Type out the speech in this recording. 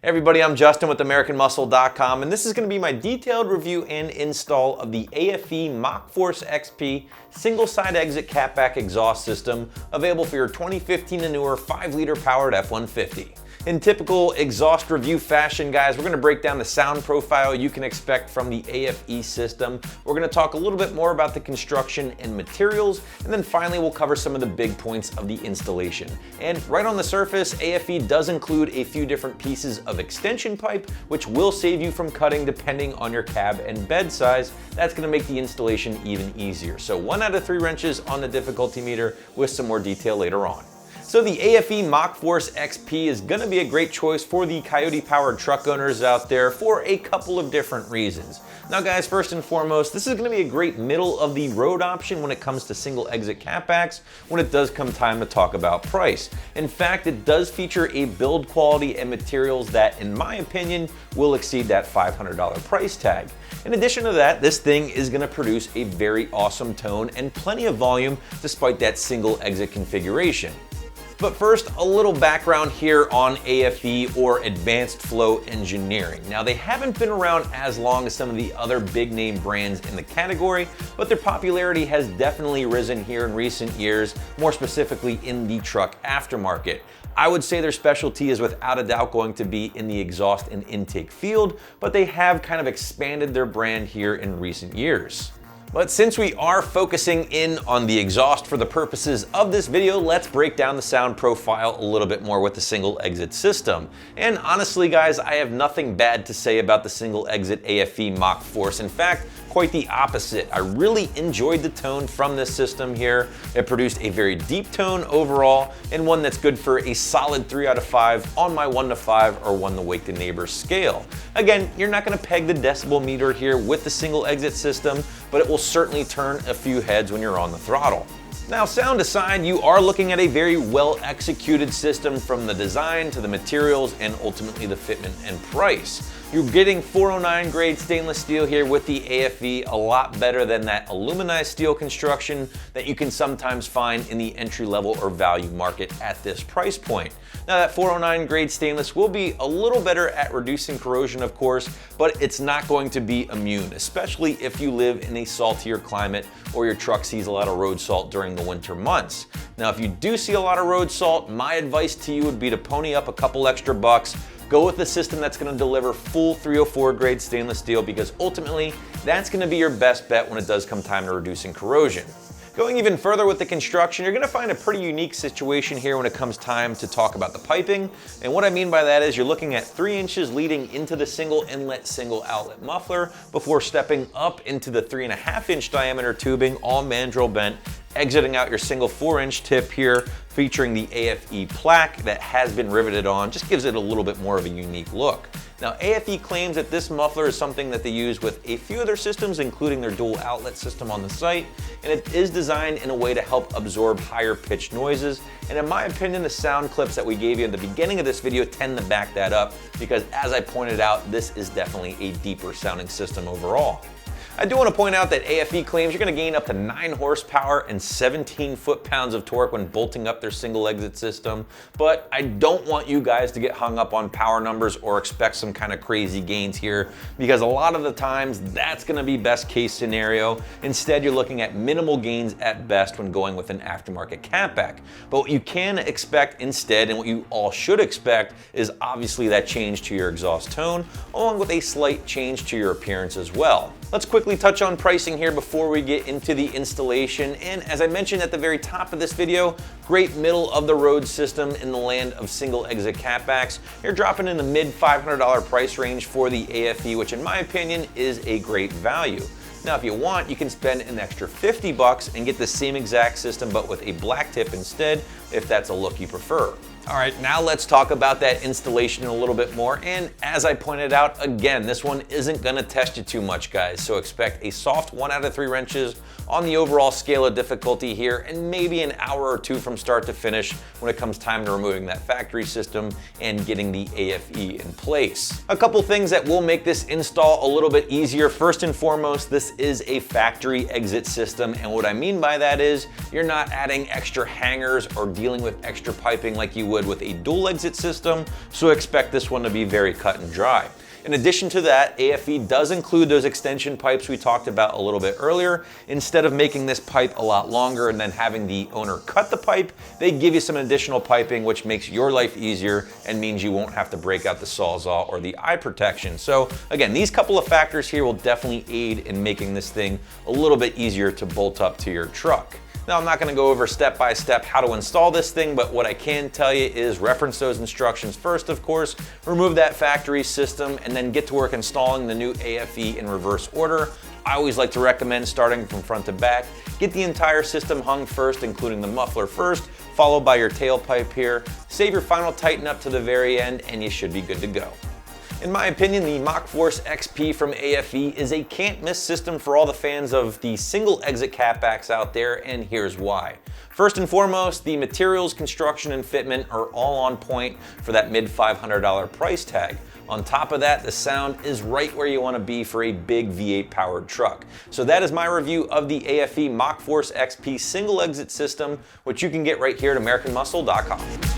Hey everybody, I'm Justin with AmericanMuscle.com, and this is going to be my detailed review and install of the AFE Mach Force XP single-side exit catback exhaust system available for your 2015 and newer 5-liter powered F-150. In typical exhaust review fashion, guys, we're going to break down the sound profile you can expect from the AFE system. We're going to talk a little bit more about the construction and materials, and then finally we'll cover some of the big points of the installation. And right on the surface, AFE does include a few different pieces of extension pipe, which will save you from cutting depending on your cab and bed size. That's going to make the installation even easier. So 1 out of 3 wrenches on the difficulty meter with some more detail later on. So the AFE Mach Force XP is going to be a great choice for the Coyote-powered truck owners out there for a couple of different reasons. Now guys, first and foremost, this is going to be a great middle-of-the-road option when it comes to single-exit catbacks when it does come time to talk about price. In fact, it does feature a build quality and materials that, in my opinion, will exceed that $500 price tag. In addition to that, this thing is going to produce a very awesome tone and plenty of volume despite that single-exit configuration. But first, a little background here on AFE, or Advanced Flow Engineering. Now, they haven't been around as long as some of the other big name brands in the category, but their popularity has definitely risen here in recent years, more specifically in the truck aftermarket. I would say their specialty is without a doubt going to be in the exhaust and intake field, but they have kind of expanded their brand here in recent years. But since we are focusing in on the exhaust for the purposes of this video, let's break down the sound profile a little bit more with the single exit system. And honestly guys, I have nothing bad to say about the single exit AFE Mach Force. In fact, quite the opposite. I really enjoyed the tone from this system here. It produced a very deep tone overall, and one that's good for a solid 3 out of 5 on my 1 to 5 or 1 to wake the neighbors scale. Again, you're not going to peg the decibel meter here with the single exit system, but it will certainly turn a few heads when you're on the throttle. Now, sound aside, you are looking at a very well executed system from the design to the materials and ultimately the fitment and price. You're getting 409 grade stainless steel here with the AFE, a lot better than that aluminized steel construction that you can sometimes find in the entry level or value market at this price point. Now, that 409 grade stainless will be a little better at reducing corrosion, of course, but it's not going to be immune, especially if you live in a saltier climate or your truck sees a lot of road salt during the winter months. Now, if you do see a lot of road salt, my advice to you would be to pony up a couple extra bucks. Go with the system that's going to deliver full 304 grade stainless steel, because ultimately that's going to be your best bet when it does come time to reducing corrosion. Going even further with the construction, you're going to find a pretty unique situation here when it comes time to talk about the piping. And what I mean by that is you're looking at 3 inches leading into the single inlet, single outlet muffler before stepping up into the 3.5 inch diameter tubing, all mandrel-bent, exiting out your single 4-inch tip here, featuring the AFEplaque that has been riveted on. Just gives it a little bit more of a unique look. Now, AFE claims that this muffler is something that they use with a few other systems, including their dual outlet system on the site, and it is designed in a way to help absorb higher pitched noises. And in my opinion, the sound clips that we gave you at the beginning of this video tend to back that up, because as I pointed out, this is definitely a deeper sounding system overall. I do want to point out that AFE claims you're going to gain up to 9 horsepower and 17 foot-pounds of torque when bolting up their single exit system, but I don't want you guys to get hung up on power numbers or expect some kind of crazy gains here, because a lot of the times that's going to be best case scenario. Instead, you're looking at minimal gains at best when going with an aftermarket catback. But what you can expect instead, and what you all should expect, is obviously that change to your exhaust tone, along with a slight change to your appearance as well. Let's quickly touch on pricing here before we get into the installation. And as I mentioned at the very top of this video, great middle of the road system in the land of single exit catbacks. You're dropping in the mid $500 price range for the AFE, which in my opinion is a great value. Now, if you want, you can spend an extra 50 bucks and get the same exact system, but with a black tip instead, if that's a look you prefer. All right, now let's talk about that installation a little bit more. And as I pointed out, again, this one isn't gonna test you too much, guys. So expect a soft 1 out of 3 wrenches on the overall scale of difficulty here, and maybe an hour or 2 from start to finish when it comes time to removing that factory system and getting the AFE in place. A couple things that will make this install a little bit easier. First and foremost, this is a factory exit system. And what I mean by that is you're not adding extra hangers or dealing with extra piping like you would with a dual exit system, so expect this one to be very cut and dry. In addition to that, AFE does include those extension pipes we talked about a little bit earlier. Instead of making this pipe a lot longer and then having the owner cut the pipe, they give you some additional piping, which makes your life easier and means you won't have to break out the Sawzall or the eye protection. So again, these couple of factors here will definitely aid in making this thing a little bit easier to bolt up to your truck. Now, I'm not going to go over step by step how to install this thing, but what I can tell you is reference those instructions first, of course, remove that factory system, and then get to work installing the new AFE in reverse order. I always like to recommend starting from front to back. Get the entire system hung first, including the muffler first, followed by your tailpipe here. Save your final tighten up to the very end, and you should be good to go. In my opinion, the Mach Force XP from AFE is a can't-miss system for all the fans of the single exit catbacks out there, and here's why. First and foremost, the materials, construction, and fitment are all on point for that mid $500 price tag. On top of that, the sound is right where you want to be for a big V8 powered truck. So that is my review of the AFE Mach Force XP single exit system, which you can get right here at AmericanMuscle.com.